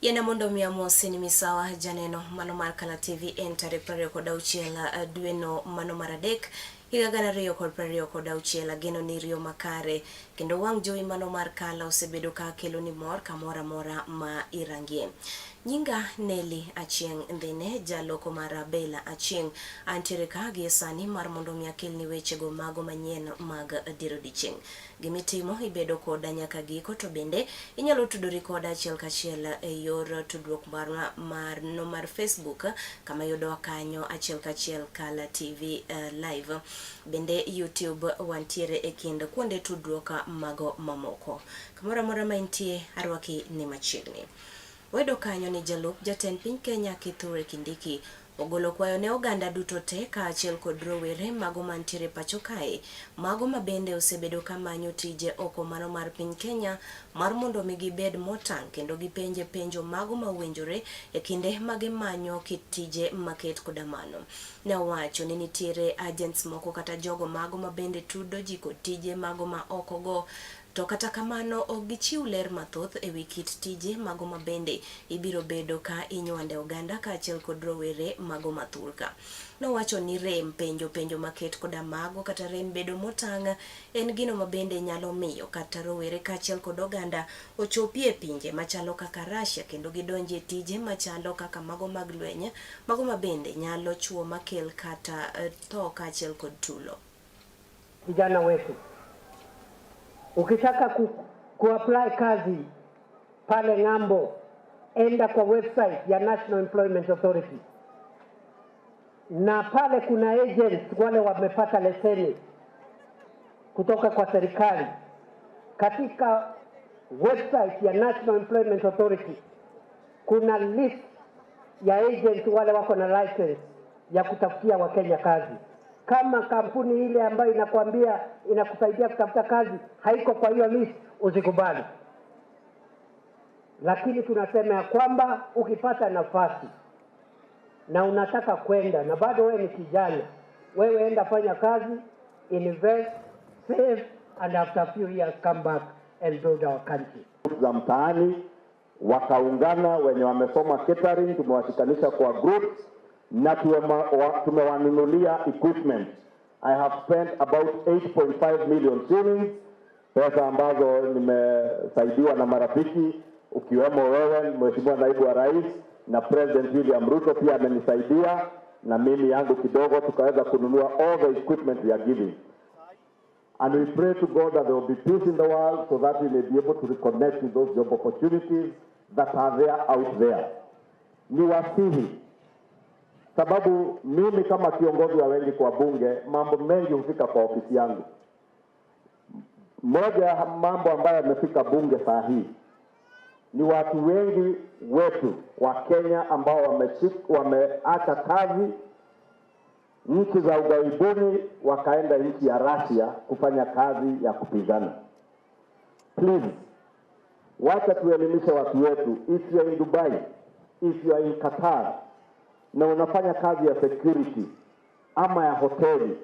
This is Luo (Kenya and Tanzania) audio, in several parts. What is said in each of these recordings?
Yena mondo miamosi ni misawa janeno mano mar Kala TV en tarik 26 dwe no mano mar adek higa 2026 geno ni riyo makare kendo wang' jowi mano mar Kala osebedo ka kelo ni mor kamora mora ma irangie. Nyinga Nelly Achieng Ndhine jaloko mar Bella Achieng antiere ka gi sani mar mondo mi akel ni weche go mago manyien mag diro dichieng. Gimitimo ibedo koda nyaka giko to bende inyalo tudori koda achiel kachiel e yor tudruok mar Facebook kama yudo kanyo achiel kachiel Kala TV live. Bende YouTube wantiere e kind kuonde tudruok mago mamoko. Kamora mora ma intie arwaki ni machiegni. Wedo kanyo ni jalup jatend piny Kenya Kithure Kindiki ogolo kwayo ne oganda duto te ka achiel kod rowere mago mantiere pacho kae mago mabende osebedo kamanyo tije oko mano mar piny Kenya mar mondo mi gibed motang' kendo gipenje penjo mago mawinjore e kinde magimanyo kit tije maket koda mano. Ne owacho ni nitiere agents moko kata jogo mago mabende tudo ji kod tije mago ma oko go. To kata kamano ok gichiw ler mathoth e wi kit tije mago mabende ibiro bedo ka inywande oganda ka achiel kod rowere mago mathurka. Nowacho ni rem penjo maket koda mago kata rem bedo motang' en gino mabende nyalo miyo kata rowere ka achiel kod oganda ochopie pinje machalo kaka Russia kendo gidonje tije machalo kaka mago mag lweny mago mabende nyalo chuo makel kata tho ka achiel kod tulo. Vijana wetu, ukitaka kuapply kazi pale ng'ambo, enda kwa website ya National Employment Authority, na pale kuna agents wale wamepata leseni kutoka kwa serikali. Katika website ya National Employment Authority kuna list ya agents wale wako na license ya kutafutia Wakenya kazi. Kama kampuni ile ambayo inakwambia inakusaidia kutafuta kazi haiko kwa hiyo list, usikubali. Lakini tunasema ya kwamba ukipata nafasi na unataka kwenda na bado wewe ni kijana, wewe enda fanya kazi, invest, save, and after a few years come back and build our country. Za mtaani wakaungana, wenye wamesoma catering tumewashikanisha kwa groups na tumewanunulia equipment. I have spent about 8.5 million shillings, pesa ambazo nimesaidiwa na marafiki ukiwemo wewe Mheshimiwa Naibu wa Rais na President William Ruto pia amenisaidia, na mimi yangu kidogo tukaweza kununua all the equipment we are giving. And we pray to God that there will be peace in the world so that we may be able to reconnect with those job opportunities that are there out there. Ni wasihi, sababu mimi kama kiongozi wa wengi kwa bunge, mambo mengi hufika kwa ofisi yangu. Moja ya mambo ambayo yamefika bunge saa hii ni watu wengi wetu wa Kenya ambao wameacha kazi nchi za ughaibuni wakaenda nchi ya Russia kufanya kazi ya kupigana. Please, wacha tuelimishe watu wetu. If you are in Dubai, if you are in Qatar na unafanya kazi ya security ama ya hoteli,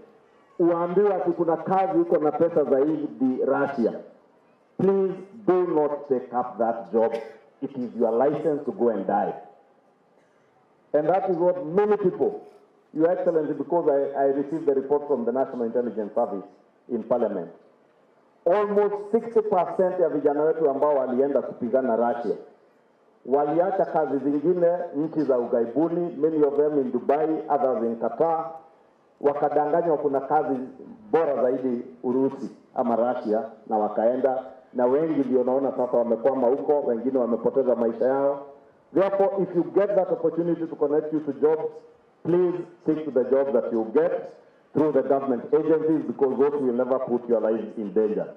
uambiwa ati kuna kazi iko na pesa zaidi Russia, please do not take up that job. It is your license to go and die. And that is what many people, Your Excellency, because I received the report from the National Intelligence Service in Parliament, almost 60% ya vijana wetu ambao walienda kupigana Russia waliacha kazi zingine nchi za ughaibuni, many of them in Dubai, others in Qatar, wakadanganywa kuna kazi bora zaidi Urusi ama Russia, na wakaenda, na wengi ndio naona sasa wamekwama huko, wengine wamepoteza maisha yao. Therefore, if you get that opportunity to connect you to jobs, please stick to the jobs that you get through the government agencies, because those will never put your life in danger.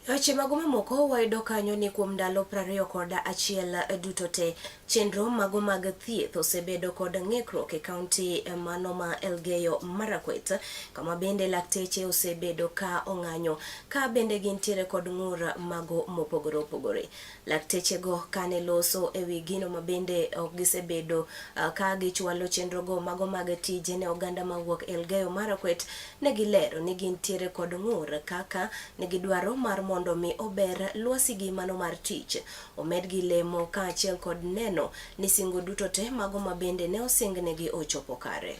Weche mago mamoko wayudo kanyo ni kuom ndalo 21 duto te chenro mago mag thieth osebedo kod ng'ikruok e kaunti mano ma Elgeyo Marakwet, kama bende lakteche osebedo ka ong'anyo ka bende gintiere kod ng'ur mago mopogore opogore. Lakteche go kane loso e wi gino ma bende ok gisebedo ka gichwalo chenro go mago mag tije ne oganda mawuok Elgeyo Marakwet, ne gilero ni gintiere kod ng'ur kaka ne gidwaro mar mondo mi ober lwasi gi mano mar tich omed gi lemo ka achiel kod neno ni singo duto te mago mabende ne osingnegi ochopo kare.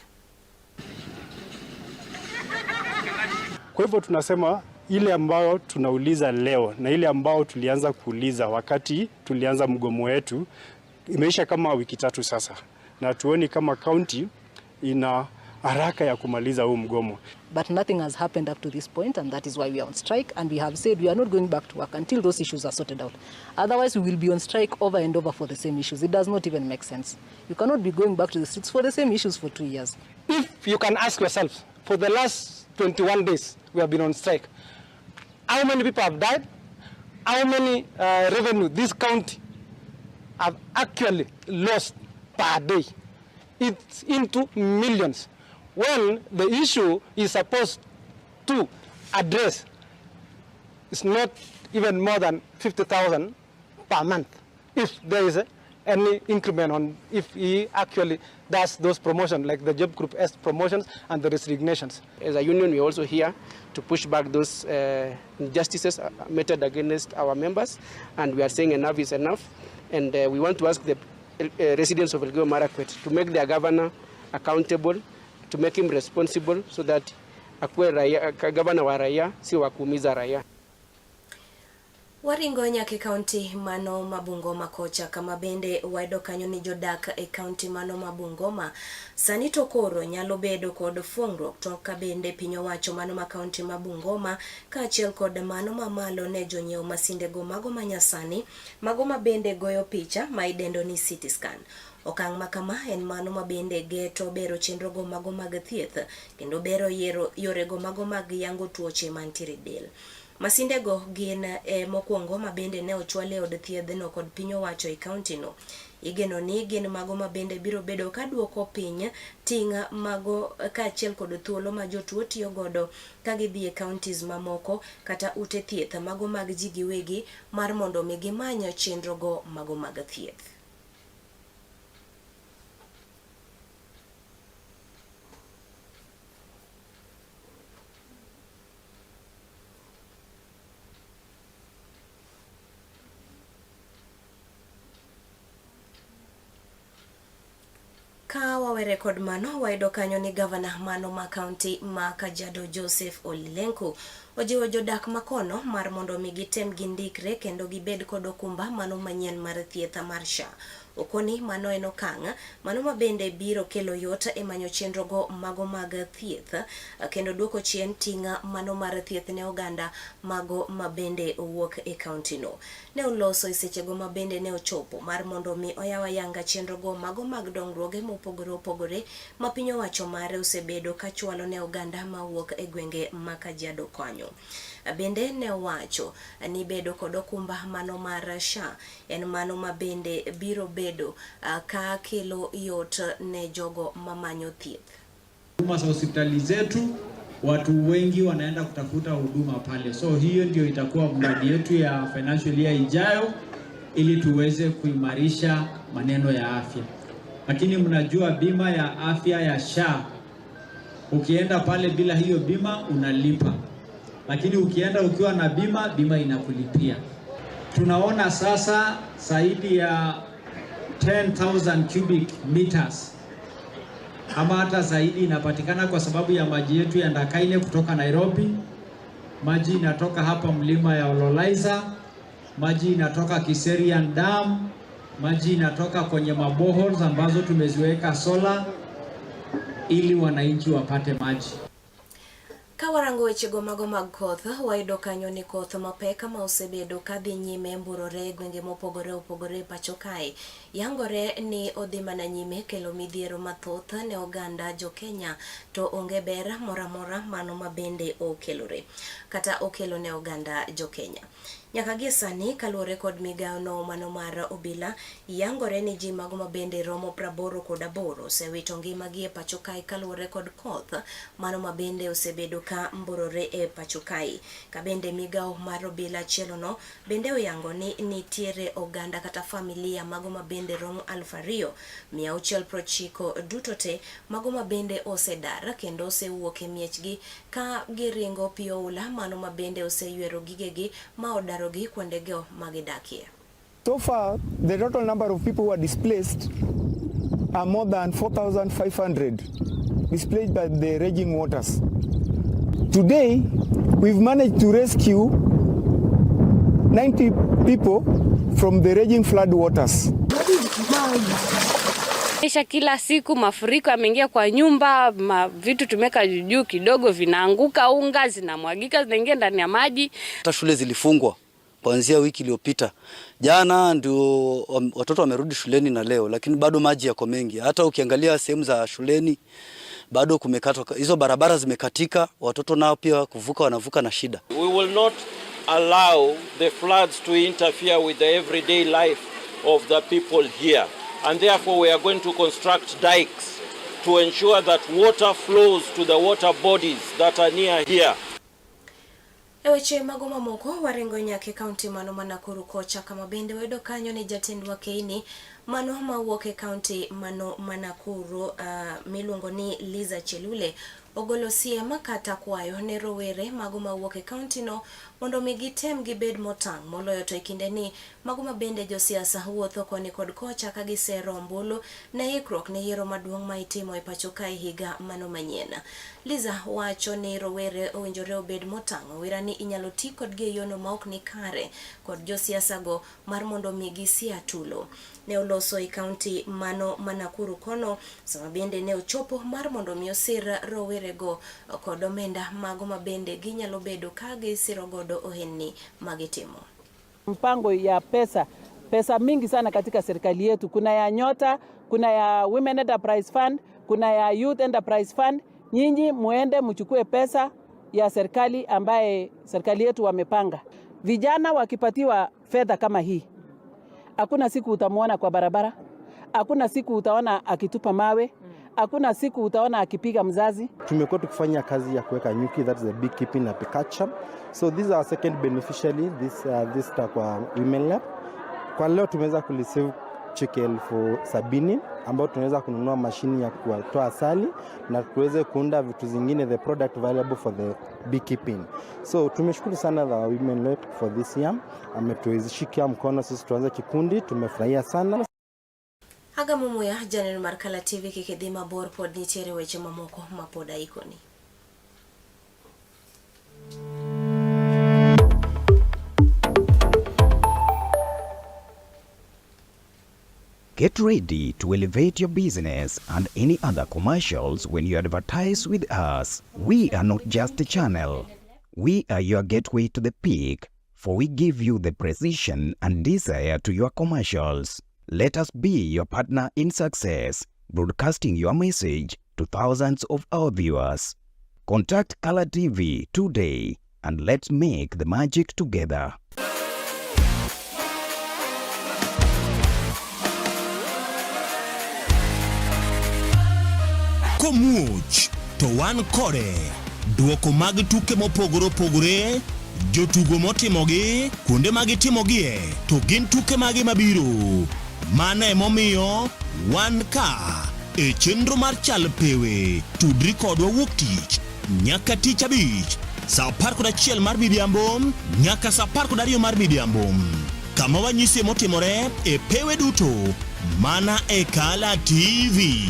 Kwa hivyo tunasema ile ambayo tunauliza leo na ile ambayo tulianza kuuliza wakati tulianza mgomo wetu imeisha kama wiki 3 sasa, na tuoni kama county ina haraka ya kumaliza huu mgomo. But nothing has happened up to this point, and that is why we are on strike, and we have said we are not going back to work until those issues are sorted out. Otherwise, we will be on strike over and over for the same issues. It does not even make sense. You cannot be going back to the streets for the same issues for 2 years. If you can ask yourself, for the last 21 days we have been on strike, how many people have died? How many revenue this county have actually lost per day? It's into millions. When the issue is supposed to address, it's not even more than 50,000 per month. If there is any increment on, if he actually does those promotions, like the job group S promotions and the resignations. As a union, we are also here to push back those injustices meted against our members, and we are saying enough is enough. And we want to ask the residents of Elgeyo Marakwet to make their governor accountable, to make him responsible, so that akuwe governor wa raia, si wa kuumiza raia. Waringo nyake kaunti mano Mabungoma kocha kama bende wayudo kanyo ni jodak e kaunti mano Mabungoma sani to koro nyalo bedo kod fuongruok to ka bende piny owacho mano ma kaunti Mabungoma ka achiel kod mano mamalo ne jonyiew masinde go mago manyasani mago ma bende goyo picha ma idendo ni CT scan. Okang' makama en mano mabende geto bero chenro go mago mag thieth kendo bero yore go mago mag yango tuoche mantiere del. Masinde go gin mokwongo mabende ne ochwale od thiedhno kod piny owacho e kaunti no. Igeno ni gin mago mabende biro bedo ka duoko piny tinga mago ka achiel kod thuolo ma jotuo tiyo godo ka gidhi e counties mamoko kata ute thieth mago mag ji giwegi mar mondo mi gimany chenro go mago mag thieth. Ka wawere kod mano wayudo kanyo ni gavana mano ma kaunti ma Kajiado Joseph Ole Lenku ojiwo jodak makono mar mondo mi gitem gindikre kendo gibed kod okumba mano manyien mar thieth mar SHA. Okoni mano en okang' mano mabende biro kelo yot e manyo chenro go mago mag thieth kendo duoko chien tinga mano mar thieth ne oganda mago mabende owuok e kaunti no. Ne oloso seche go mabende ne ochopo mar mondo mi oyawa yanga chenro go mago mag dongruoge mopogore ma piny owacho mare osebedo ka chwalo ne oganda ma wuok e gwenge ma Kajiado kanyo. Bende ne wacho ni bedo kod okumba mano mar SHA en mano mabende biro bedo ka kelo yot ne jogo mamanyo thieth. Huduma za hospitali zetu watu wengi wanaenda kutafuta huduma pale, so hiyo ndio itakuwa mradi yetu ya financial year ijayo ili tuweze kuimarisha maneno ya afya. Lakini mnajua bima ya afya ya SHA, ukienda pale bila hiyo bima unalipa, lakini ukienda ukiwa na bima inakulipia. Tunaona sasa zaidi ya 10,000 cubic meters ama hata zaidi inapatikana kwa sababu ya maji yetu ya Ndakaine kutoka Nairobi. Maji inatoka hapa mlima ya Ololaiza, maji inatoka Kiserian Dam, maji inatoka kwenye maboholes ambazo tumeziweka solar ili wananchi wapate maji. Kawarango wechego mago mag koth wayudo kanyo ni koth mapek ma osebedo kadhi nyime mburore gwenge mopogore pacho kae yangore ni odhi mana nyime kelo midhiero mathoth ne oganda jo Kenya to onge ber moramora mano mabende okelore kata okelo ne oganda jo Kenya. Nyaka gie sani kaluwore kod migawo no mano mar obila yangore ni ji mago mabende romo 88 osewito ngimagi e pacho kae kaluwore kod koth mano mabende osebedo ka mburore e pacho kae. Ka bende migawo mar obila chielono bende oyango ni nitiere oganda kata familia mago mabende romo 2,690 duto te mago mabende osedar kendo osewuok e miechgi ka giringo pioula mano mabende oseyuero gigegi ma odarogi kuondego magidakie. So far, the total number of people who are displaced are more than 4,500 displaced by the raging waters. Today, we've managed to rescue 90 people from the raging flood waters. Kila siku mafuriko yameingia kwa nyumba, vitu tumeka juu kidogo vinaanguka, unga zinamwagika zinaingia ndani ya maji. Hata shule zilifungwa kuanzia wiki iliyopita. Jana ndio watoto wamerudi shuleni na leo, lakini bado maji yako mengi. Hata ukiangalia sehemu za shuleni bado kumekatwa, hizo barabara zimekatika, watoto nao pia kuvuka wanavuka na shida. We will not allow the floods to interfere with the everyday life of the people here. And therefore we are going to construct dikes to ensure that water flows to the water bodies that are near here. Eweche magoma moko warengo nyake kaunti mano Nakuru kocha kama bende wedo kanyo ni jatendwa keini mano mawuoke kaunti mano Nakuru miluongo ni Liza Chelule ogolo siema kata kwayo ne rowere mago mawuok e kaunti no mondo migitem gibed motang' moloyo to ikinde ni mago mabende josiasa wuotho koni kod kocha ka gisero ombulu ne ikruok ne yiero maduong' ma itimo e pacho kae higa mano manyien. Liza wacho ni rowere owinjore obed motang' wira ni inyalo ti kodgi e yono ma ok ni kare kod josiasa go mar mondo migi sia tulo. Ne oloso i kaunti mano Nakuru kono sama bende ne ochopo mar mondo mi osir rowere go kod omenda mago mabende ginyalo bedo ka gisiro godo ohenni magitimo. Mpango ya pesa mingi sana katika serikali yetu. Kuna ya Nyota, kuna ya Women Enterprise Fund, kuna ya Youth Enterprise Fund. Nyinyi muende mchukue pesa ya serikali ambaye serikali yetu wamepanga. Vijana wakipatiwa fedha kama hii, hakuna siku utamuona kwa barabara, hakuna siku utaona akitupa mawe, hakuna siku utaona akipiga mzazi. Tumekuwa tukifanya kazi ya kuweka nyuki, that's the beekeeping apiculture. So this is our second beneficiary, this kwa Women Lab. Kwa leo tumeweza kulisave cheki 70,000 ambao tunaweza kununua mashini ya kutoa asali na tuweze kuunda vitu zingine, the product valuable for the beekeeping. So tumeshukuru sana the Women Lab for this year. Ametuizishikia mkono sisi tuanze kikundi, tumefurahia sana. Haga mumuya Janel Markala TV kikidhima bor pod nitiere weche mamoko mapoda ikoni. Get ready to elevate your business and any other commercials when you advertise with us. We are not just a channel. We are your gateway to the peak, for we give you the precision and desire to your commercials. Let us be your partner in success, broadcasting your message to thousands of our viewers. Contact Color TV today and let's make the magic together. Komuch to wan kode duoko mag tuke mopogore opogore, jotugo motimogi, kuonde magitimogie, to gin tuke magi mabiro. Mano emomiyo wan ka e chenro mar chal pewe tudri kodwa wuok tich nyaka tich abich saa 11 mar midhiambo nyaka saa 12 mar midhiambo, kama wanyisi motimore e pewe duto mana e Color TV.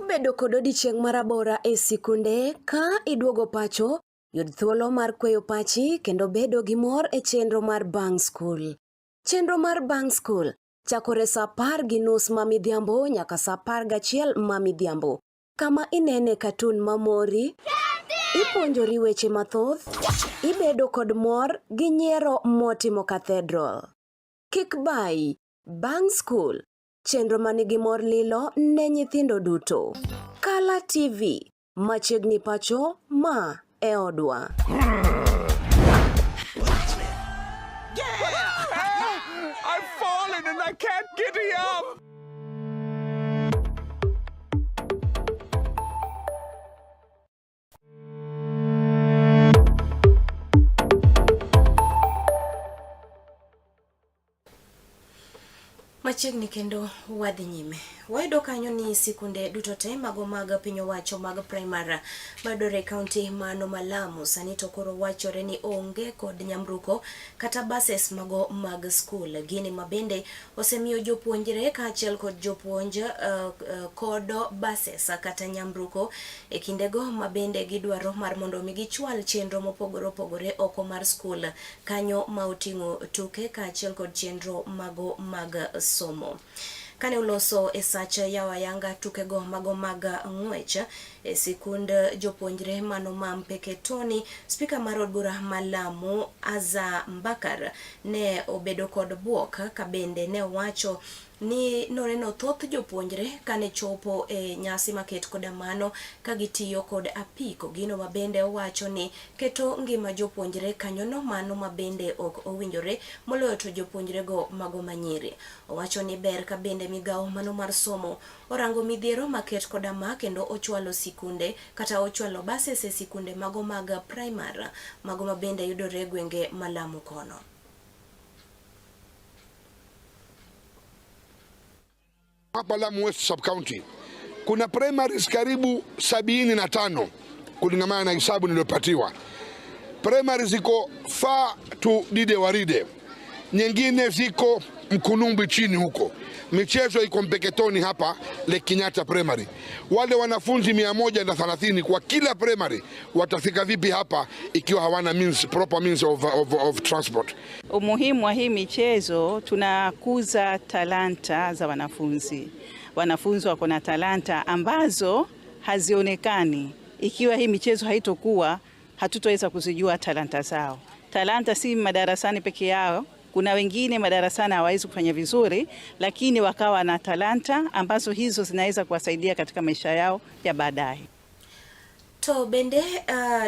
Bedo kod odiochieng' marabora e sikunde ka iduogo pacho, yud thuolo mar kweyo pachi kendo bedo gi mor e chenro mar Bang School. Chenro mar Bang School chakore saa 10:30 ma midhiambo nyaka saa 11 ma midhiambo. kama inene katun mamori, ipuonjori weche mathoth, ibedo kod mor gi nyiero motimo Cathedral. Kik bai, Bang School, chenro manigi mor lilo ne nyithindo duto. Kala TV, machiegni pacho ma e odwa. I've fallen and I can't get up! Machiegni kendo wadhi nyime. Wayudo kanyo ni sikunde duto te mag piny owacho mag primary mayudore kaunti mano ma Lamu sani to koro wachore ni onge kod nyamruko kata buses mag skul. Gini mabende osemiyo jopuonjre kaachiel kod jopuonj kod buses kata nyamruko e kindego mabende gidwaro mar mondo mi gichwal chenro mopogore opogore oko mar skul kanyo ma oting'o tuke kaachiel kod chenro mag somo. Kane uloso e sacha yawa yanga tukego mag ng'wech e sikund jopuonjre mano ma Mpeketoni, spika mar od bura ma Lamu Aza Mbakar ne obedo kod buok ka bende ne wacho ni noreno thoth jopuonjre kane chopo e nyasi maket koda mano ka gitiyo kod apiko. Gino mabende wacho ni keto ngima jopuonjre kanyono mano mabende ok owinjore moloyo to jopuonjre go mago manyiri. Owacho ni ber ka bende migawo mano mar somo orango midhiero maket koda ma kendo ochwalo sikunde kata ochwalo buses e sikunde mago mag primary mago mabende yudore gwenge ma Lamu kono. Hapa Lamu West Sub-County kuna primaries karibu 75 kulingana na hesabu niliyopatiwa. Primaries ziko far to Dide Waride, nyingine ziko Mkunumbi chini huko. Michezo iko Mpeketoni hapa Lake Kenyatta Primary. Wale wanafunzi 130 kwa kila primary watafika vipi hapa ikiwa hawana proper means of transport? Umuhimu wa hii michezo, tunakuza talanta za wanafunzi. Wanafunzi wako na talanta ambazo hazionekani. Ikiwa hii michezo haitokuwa, hatutoweza kuzijua talanta zao. Talanta si madarasani peke yao. Kuna wengine madarasani hawawezi kufanya vizuri, lakini wakawa na talanta ambazo hizo zinaweza kuwasaidia katika maisha yao ya baadaye. To bende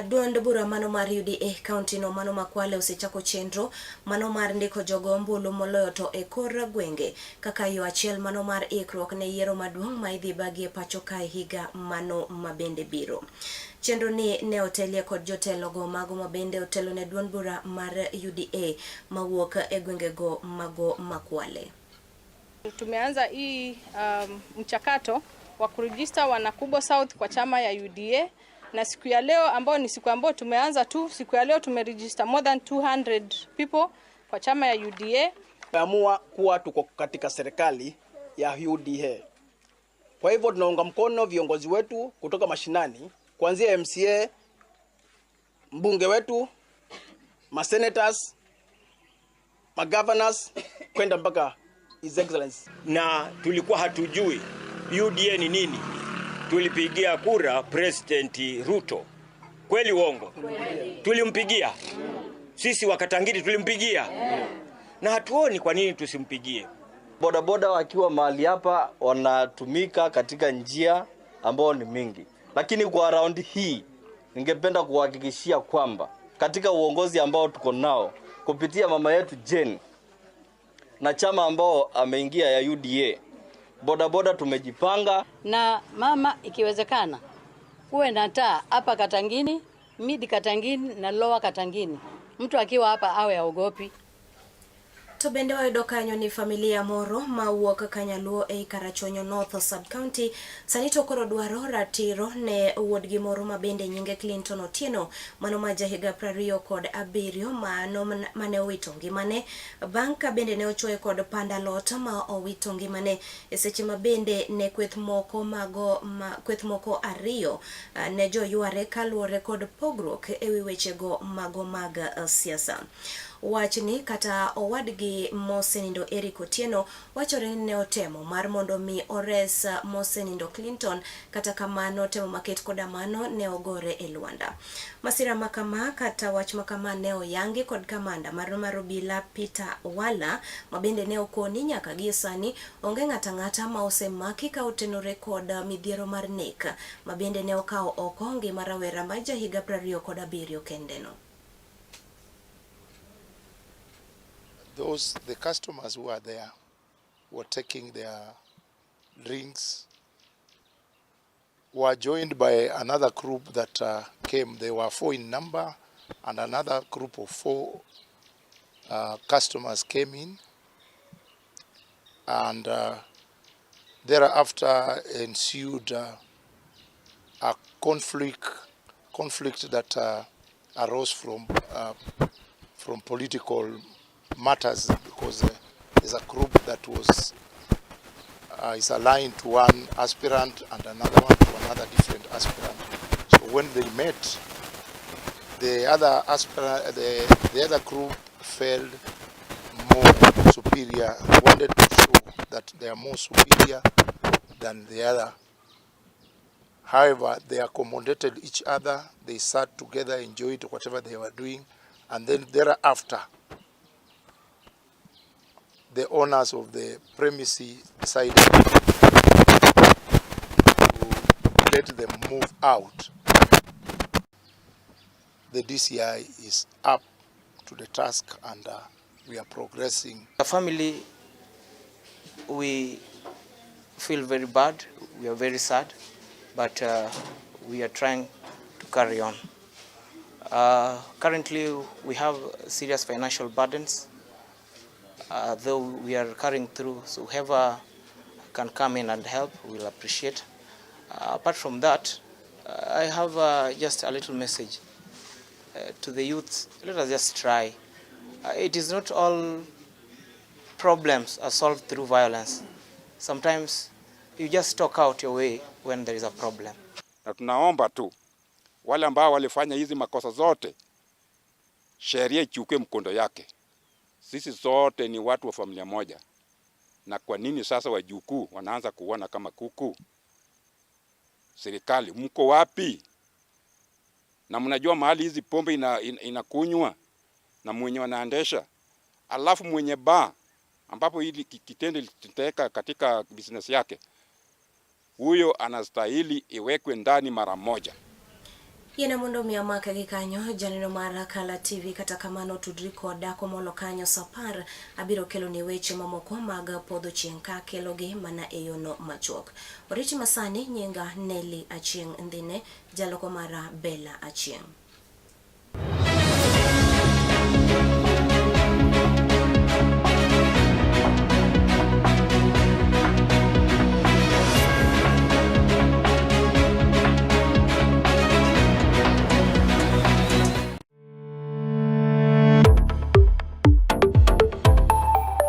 duond bura mano mar UDA county no mano makwale osechako chenro mano mar ndiko jogo ombulu moloyo to e kor gwenge kaka yo achiel mano mar ikruok ne yiero maduong' ma idhi bagi e pacho kae higa mano mabende biro. Chenro ni ne otelie kod jotelo go mago mabende otelo ne duond bura mar UDA mawuok e gwenge go mago makwale. Tumeanza hii mchakato wa kurejista Wanakubo South kwa chama ya UDA, na siku ya leo ambao ni siku ambayo tumeanza tu, siku ya leo tumeregister more than 200 people kwa chama ya UDA. Tumeamua kuwa tuko katika serikali ya UDA. Kwa hivyo tunaunga mkono viongozi wetu kutoka mashinani, kuanzia MCA, mbunge wetu, masenators, magovernors, kwenda mpaka His Excellency. Na tulikuwa hatujui UDA ni nini. Tulipigia kura President Ruto. Kweli uongo? Tulimpigia. Sisi Wakatangiri tulimpigia. Na hatuoni kwa nini tusimpigie. Bodaboda wakiwa mahali hapa wanatumika katika njia ambao ni mingi. Lakini kwa round hii ningependa kuhakikishia kwamba katika uongozi ambao tuko nao kupitia mama yetu Jane na chama ambao ameingia ya UDA, bodaboda tumejipanga. Na mama, ikiwezekana kuwe na taa hapa Katangini, mid Katangini na lower Katangini. Mtu akiwa hapa awe haogopi. To bende wayudo kanyo ni familia moro mawuok Kanyaluo e Karachonyo North Sub-County sani to koro dwaro ratiro ne wuodgi moro mabende nyinge Clinton Otieno mano ma jahiga 27 mane owito ngimane bang' ka bende ne ochuoye kod panda lot ma owito ngimane e seche mabende ne kweth moko ariyo ne joyware kaluwore kod pogruok e wi wechego mago mag siasa. wachni kata owadgi Mosenindo Eric Otieno wachore ne otemo mar mondo mi ores Mosenindo Clinton, kata kamano temo maket koda mano ne ogore e Luanda. Masira makama kata wach makama ne oyangi kod kamanda mar obila Peter Wala, mabende ne okoni nyaka gi sani onge ng'ata ma osemaki ka otenore kod midhiero mar nek, mabende ne okawo oko ngima rawera ma jahiga 27 kendeno. The customers who are there were taking their drinks, were joined by another group that came. They were 4 in number, and another group of 4 customers came in, and thereafter ensued a conflict that arose from political matters, because there's a group that is aligned to one aspirant and another one to another different aspirant. So when they met, the other group felt more superior, wanted to show that they are more superior than the other. However, they accommodated each other. They sat together, enjoyed whatever they were doing, and then thereafter, the owners of the premises decided to let them move out. The DCI is up to the task, and we are progressing. The family, we feel very bad, we are very sad, but we are trying to carry on. Currently, we have serious financial burdens, though we are carrying through, so whoever can come in and help, we'll appreciate. Apart from that, I have just a little message to the youth. Let us just try. It is not all problems are solved through violence. Sometimes you just talk out your way when there is a problem. Na tunaomba tu wale ambao walifanya hizi makosa zote, sheria ichukue mkondo yake. Sisi zote ni watu wa familia moja. Na kwa nini sasa wajukuu wanaanza kuona kama kuku? Serikali, mko wapi? Na mnajua mahali hizi pombe inakunywa na mwenye wanaendesha, alafu mwenye bar ambapo hili kitendo litendeka katika business yake, huyo anastahili iwekwe ndani mara moja. Yena mundo miyamaka gikanyo janino mara Kala TV kata kamano tudriko dako molo kanyo sapar abiro kelo ni weche mamoko mag podho chieng' ka kelogi mana eyono machuok. Oriti masani nyenga Nelly Achieng' Ndine, jaloko mara Bella Achieng'.